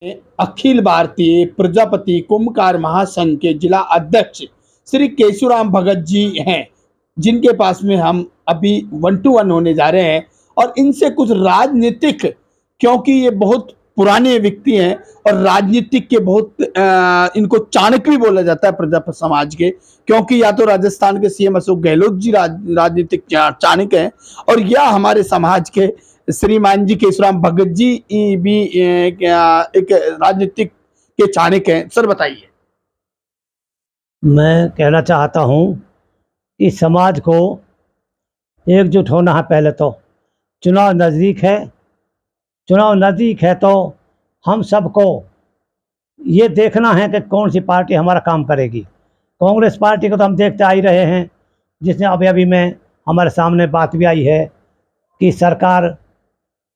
अखिल भारतीय प्रजापति कुंभकार महासंघ के जिला अध्यक्ष श्री केशुराम भगत जी हैं, जिनके पास में हम अभी 1-to-1 होने जा रहे हैं और इनसे कुछ राजनीतिक, क्योंकि ये बहुत पुराने व्यक्ति हैं और राजनीतिक के बहुत इनको चाणक्य भी बोला जाता है प्रजा समाज के, क्योंकि या तो राजस्थान के सीएम अशोक गहलोत जी राजनीतिक चाणक्य हैं और या हमारे समाज के श्रीमान जी केशुराम भगत जी भी एक राजनीतिक के चाणक्य हैं। सर बताइए। मैं कहना चाहता हूँ कि समाज को एकजुट होना है। पहले तो चुनाव नज़दीक है तो हम सबको ये देखना है कि कौन सी पार्टी हमारा काम करेगी। कांग्रेस पार्टी को तो हम देखते आ ही रहे हैं, जिसने अभी में हमारे सामने बात भी आई है कि सरकार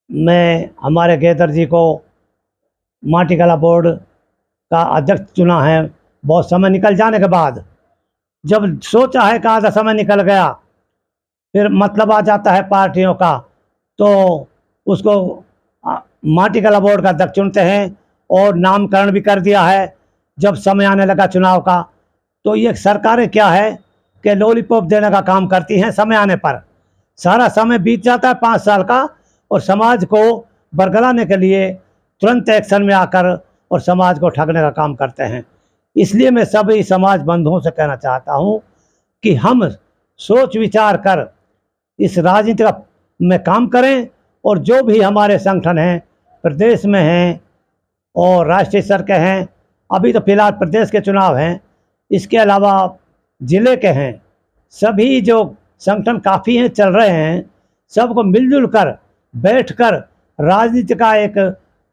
में हमारे गेदर जी को माटी कला बोर्ड का अध्यक्ष चुना है। बहुत समय निकल जाने के बाद जब सोचा है कि आधा समय निकल गया, फिर मतलब आ जाता है पार्टियों का, तो उसको माटी कला बोर्ड का अध्यक्ष चुनते हैं और नामकरण भी कर दिया है। जब समय आने लगा चुनाव का, तो ये सरकारें क्या है कि लॉलीपॉप देने का काम करती हैं। समय आने पर सारा समय बीत जाता है 5 साल का, और समाज को बरगलाने के लिए तुरंत एक्शन में आकर और समाज को ठगने का काम करते हैं। इसलिए मैं सभी समाज बंधुओं से कहना चाहता हूं कि हम सोच विचार कर इस राजनीति में काम करें, और जो भी हमारे संगठन हैं, प्रदेश में हैं और राष्ट्रीय स्तर के हैं, अभी तो फिलहाल प्रदेश के चुनाव हैं, इसके अलावा ज़िले के हैं, सभी जो संगठन काफ़ी हैं चल रहे हैं, सबको मिलजुल कर बैठकर राजनीति का एक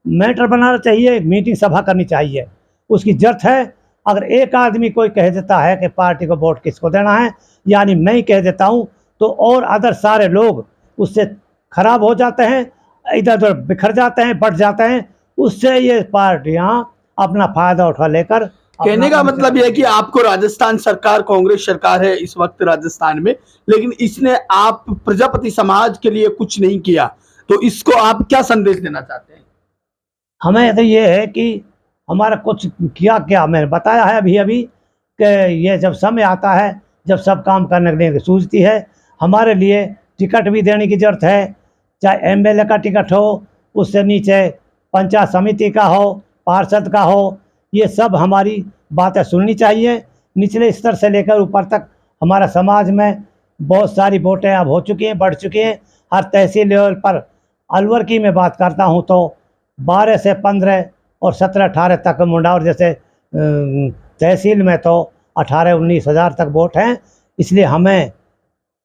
मैटर बनाना चाहिए, एक मीटिंग सभा करनी चाहिए। उसकी जरूरत है। अगर एक आदमी कोई कह देता है कि पार्टी को वोट किसको देना है, यानी मैं ही कह देता हूँ, तो और अदर सारे लोग उससे खराब हो जाते हैं, इधर उधर बिखर जाते हैं, बढ़ जाते हैं। उससे ये पार्टियां अपना फायदा उठा लेकर, कहने का मतलब यह है कि आपको राजस्थान सरकार, कांग्रेस सरकार है इस वक्त राजस्थान में, लेकिन इसने आप प्रजापति समाज के लिए कुछ नहीं किया, तो इसको आप क्या संदेश देना चाहते हैं? हमें तो ये है कि हमारा कुछ किया क्या, मैंने बताया है अभी कि ये जब समय आता है, जब सब काम करने के लिए सूझती है, हमारे लिए टिकट भी देने की ज़रूरत है। चाहे एमएलए का टिकट हो, उससे नीचे पंचायत समिति का हो, पार्षद का हो, ये सब हमारी बातें सुननी चाहिए। निचले स्तर से लेकर ऊपर तक हमारा समाज में बहुत सारी वोटें अब हो चुकी हैं, बढ़ चुकी हैं। हर तहसील लेवल पर, अलवर की मैं बात करता हूँ तो 12 से 15 और 17-18 तक मुंडावर जैसे तहसील में तो 18-19 हज़ार तक वोट हैं। इसलिए हमें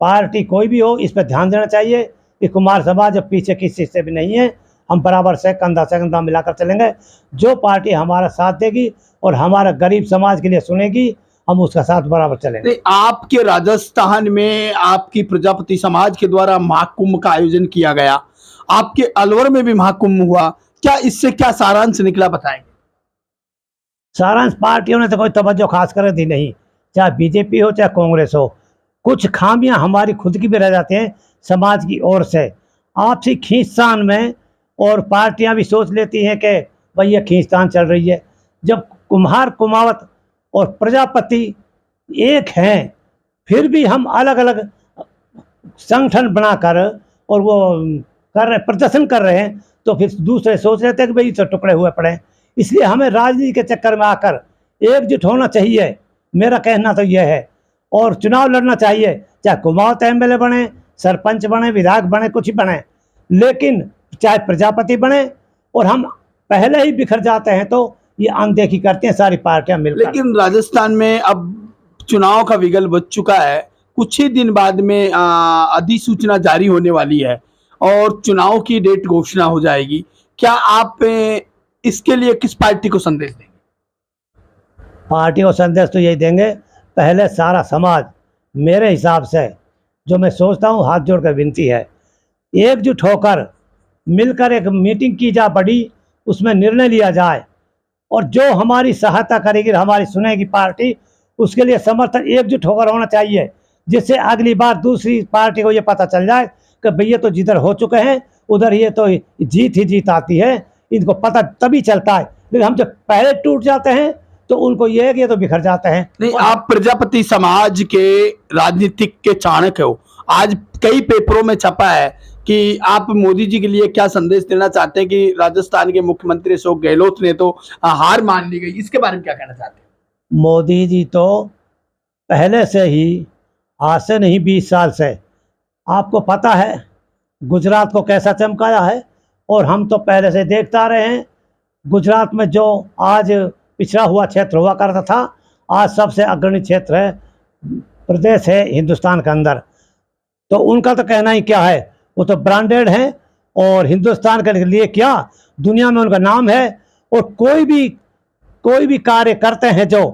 पार्टी कोई भी हो, इस पर ध्यान देना चाहिए कि कुमार समाज अब पीछे किसी से भी नहीं है। हम बराबर से कंधा मिलाकर चलेंगे। जो पार्टी हमारा साथ देगी और हमारा गरीब समाज के लिए सुनेगी, हम उसका साथ बराबर चलेंगे। आपके राजस्थान में आपकी प्रजापति समाज के द्वारा महाकुंभ का आयोजन किया गया, आपके अलवर में भी महाकुंभ हुआ, क्या इससे क्या सारांश निकला, बताएंगे? सारांश पार्टियों ने तो कोई तवज्जो खास कर दी नहीं, चाहे बीजेपी हो चाहे कांग्रेस हो। कुछ खामियां हमारी खुद की भी रह जाती हैं समाज की ओर से, आपसी खींचतान में, और पार्टियां भी सोच लेती हैं कि भाई ये खींचतान चल रही है। जब कुम्हार कुमावत और प्रजापति एक हैं, फिर भी हम अलग अलग संगठन बनाकर और वो कर रहे, प्रदर्शन कर रहे हैं, तो फिर दूसरे सोच रहे थे कि भाई तो टुकड़े हुए पड़े। इसलिए हमें राजनीति के चक्कर में आकर एकजुट होना चाहिए, मेरा कहना तो यह है। और चुनाव लड़ना चाहिए, चाहे कुमावत एमएलए बने, सरपंच बने, विधायक बने, कुछ ही बने, लेकिन चाहे प्रजापति बने, और हम पहले ही बिखर जाते हैं तो ये अनदेखी करते हैं सारी पार्टियां मिलकर। लेकिन राजस्थान में अब चुनाव का विगल बच चुका है, कुछ ही दिन बाद में अधिसूचना जारी होने वाली है और चुनाव की डेट घोषणा हो जाएगी। क्या आप इसके लिए किस पार्टी को संदेश देंगे? पार्टी को संदेश तो यही देंगे, पहले सारा समाज, मेरे हिसाब से जो मैं सोचता हूँ, हाथ जोड़कर विनती है, एकजुट होकर मिलकर एक मीटिंग की जा बड़ी, उसमें निर्णय लिया जाए, और जो हमारी सहायता करेगी, हमारी सुनेगी पार्टी, उसके लिए समर्थन एकजुट होकर होना चाहिए, जिससे अगली बार दूसरी पार्टी को ये पता चल जाए कि भैया तो जिधर हो चुके हैं उधर ये तो जीत ही जीत आती है। इनको पता तभी चलता है, लेकिन हम जब पहले टूट जाते हैं तो उनको ये है कि ये तो बिखर जाते हैं। नहीं, आप प्रजापति समाज के राजनीतिक के चाणक्य हो। आज कई पेपरों में छपा है कि आप मोदी जी के लिए क्या संदेश देना चाहते हैं कि राजस्थान के मुख्यमंत्री अशोक गहलोत ने तो हार मान ली गई, इसके बारे में क्या कहना चाहते हैं? मोदी जी तो पहले से ही, आज से नहीं 20 साल से, आपको पता है गुजरात को कैसा चमकाया है, और हम तो पहले से देखते आ रहे हैं गुजरात में जो आज पिछड़ा हुआ क्षेत्र हुआ करता था, आज सबसे अग्रणी क्षेत्र है, प्रदेश है हिंदुस्तान के अंदर। तो उनका तो कहना ही क्या है, वो तो ब्रांडेड है और हिंदुस्तान के लिए क्या दुनिया में उनका नाम है। और कोई भी कार्य करते हैं जो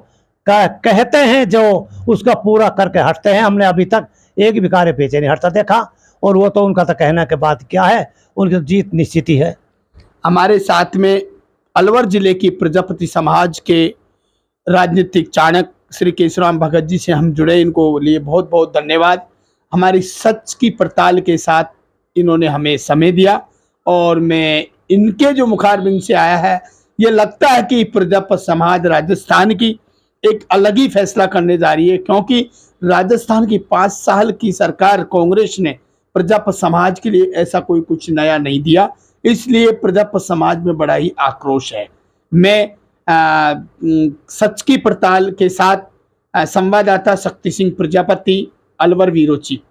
कहते हैं जो उसका पूरा करके हटते हैं। हमने अभी तक एक भी कार्य पीछे नहीं हटता देखा, और वो तो उनका तो कहना के बाद क्या है, उनकी तो जीत निश्चित ही है। हमारे साथ में अलवर जिले की प्रजापति समाज के राजनीतिक चाणक्य श्री केशुराम भगत जी से हम जुड़े, इनको लिए बहुत बहुत धन्यवाद। हमारी सच की पड़ताल के साथ इन्होंने हमें समय दिया, और मैं इनके जो मुखारबिंद से आया है, ये लगता है कि प्रजापति समाज राजस्थान की एक अलग ही फैसला करने जा रही है, क्योंकि राजस्थान की 5 साल की सरकार कांग्रेस ने प्रजापति समाज के लिए ऐसा कोई कुछ नया नहीं दिया, इसलिए प्रजापति समाज में बड़ा ही आक्रोश है। मैं सच की पड़ताल के साथ संवाददाता शक्ति सिंह प्रजापति, अलवर विरोची।